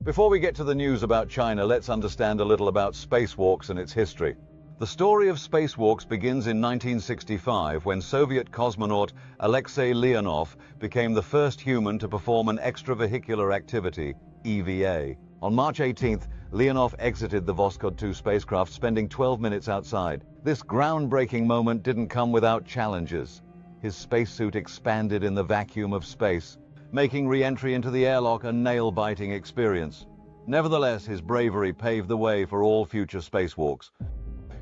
Before we get to the news about China, let's understand a little about spacewalks and its history. The story of spacewalks begins in 1965 when Soviet cosmonaut Alexei Leonov became the first human to perform an extravehicular activity, EVA. On March 18th, Leonov exited the Voskhod 2 spacecraft, spending 12 minutes outside. This groundbreaking moment didn't come without challenges. His spacesuit expanded in the vacuum of space, making re-entry into the airlock a nail-biting experience. Nevertheless, his bravery paved the way for all future spacewalks.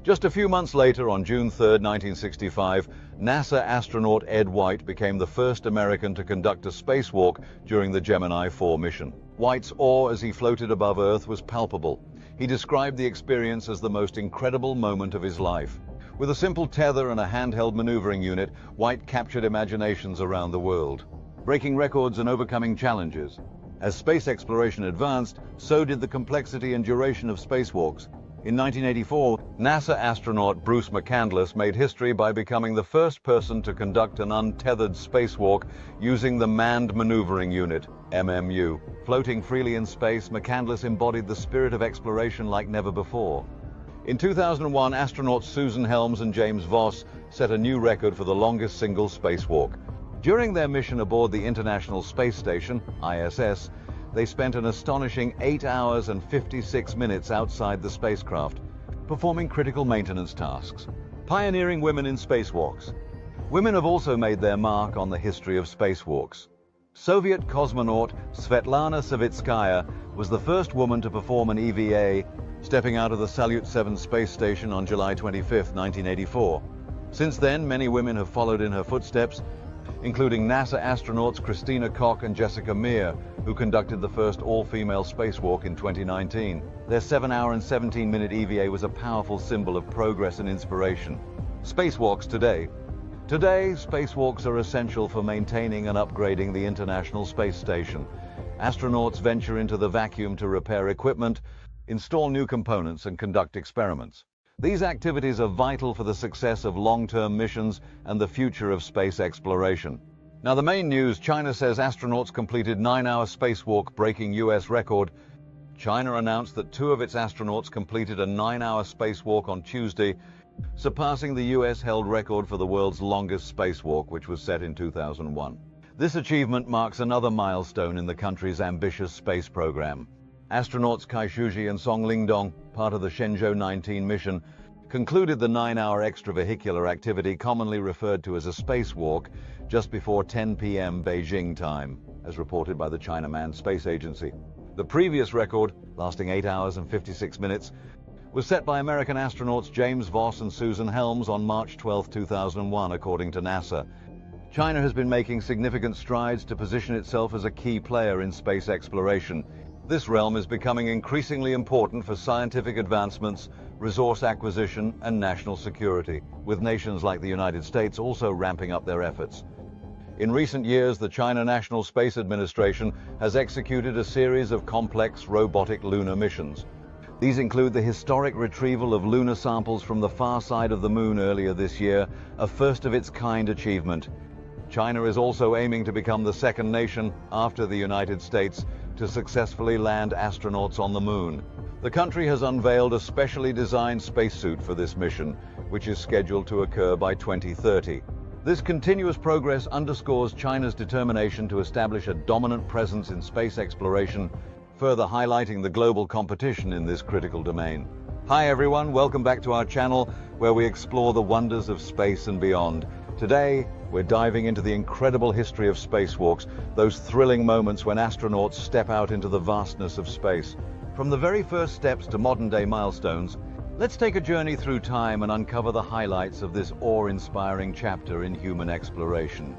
Just a few months later, on June 3, 1965, NASA astronaut Ed White became the first American to conduct a spacewalk during the Gemini 4 mission. White's awe as he floated above Earth was palpable. He described the experience as the most incredible moment of his life. With a simple tether and a handheld maneuvering unit, White captured imaginations around the world, breaking records and overcoming challenges. As space exploration advanced, so did the complexity and duration of spacewalks. In 1984, NASA astronaut Bruce McCandless made history by becoming the first person to conduct an untethered spacewalk using the Manned Maneuvering Unit, MMU. Floating freely in space, McCandless embodied the spirit of exploration like never before. In 2001, astronauts Susan Helms and James Voss set a new record for the longest single spacewalk. During their mission aboard the International Space Station, ISS, they spent an astonishing 8 hours and 56 minutes outside the spacecraft, performing critical maintenance tasks. Pioneering women in spacewalks. Women have also made their mark on the history of spacewalks. Soviet cosmonaut Svetlana Savitskaya was the first woman to perform an EVA, stepping out of the Salyut 7 space station on July 25, 1984. Since then, many women have followed in her footsteps, including NASA astronauts Christina Koch and Jessica Meir, who conducted the first all-female spacewalk in 2019. Their 7-hour and 17-minute EVA was a powerful symbol of progress and inspiration. Spacewalks today. Today, spacewalks are essential for maintaining and upgrading the International Space Station. Astronauts venture into the vacuum to repair equipment, install new components, and conduct experiments. These activities are vital for the success of long-term missions and the future of space exploration. Now, the main news: China says astronauts completed 9-hour spacewalk, breaking US record. China announced that 2 of its astronauts completed a 9-hour spacewalk on Tuesday, surpassing the US-held record for the world's longest spacewalk, which was set in 2001. This achievement marks another milestone in the country's ambitious space program. Astronauts Kai Shuji and Song Lingdong, part of the Shenzhou 19 mission, concluded the 9-hour extravehicular activity, commonly referred to as a spacewalk, just before 10 p.m. Beijing time, as reported by the China Manned Space Agency. The previous record, lasting 8 hours and 56 minutes, was set by American astronauts James Voss and Susan Helms on March 12, 2001, according to NASA. China has been making significant strides to position itself as a key player in space exploration. This realm is becoming increasingly important for scientific advancements, resource acquisition, and national security, with nations like the United States also ramping up their efforts. In recent years, the China National Space Administration has executed a series of complex robotic lunar missions. These include the historic retrieval of lunar samples from the far side of the moon earlier this year, a first-of-its-kind achievement. China is also aiming to become the second nation, after the United States, to successfully land astronauts on the moon. The country has unveiled a specially designed spacesuit for this mission, which is scheduled to occur by 2030. This continuous progress underscores China's determination to establish a dominant presence in space exploration, further highlighting the global competition in this critical domain. Hi everyone, welcome back to our channel, where we explore the wonders of space and beyond. Today, we're diving into the incredible history of spacewalks, those thrilling moments when astronauts step out into the vastness of space. From the very first steps to modern-day milestones, let's take a journey through time and uncover the highlights of this awe-inspiring chapter in human exploration.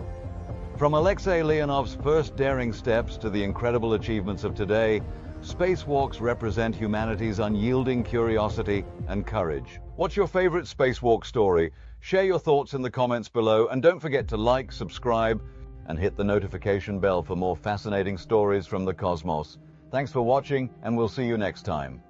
From Alexei Leonov's first daring steps to the incredible achievements of today, spacewalks represent humanity's unyielding curiosity and courage. What's your favorite spacewalk story? Share your thoughts in the comments below, and don't forget to like, subscribe, and hit the notification bell for more fascinating stories from the cosmos. Thanks for watching, and we'll see you next time.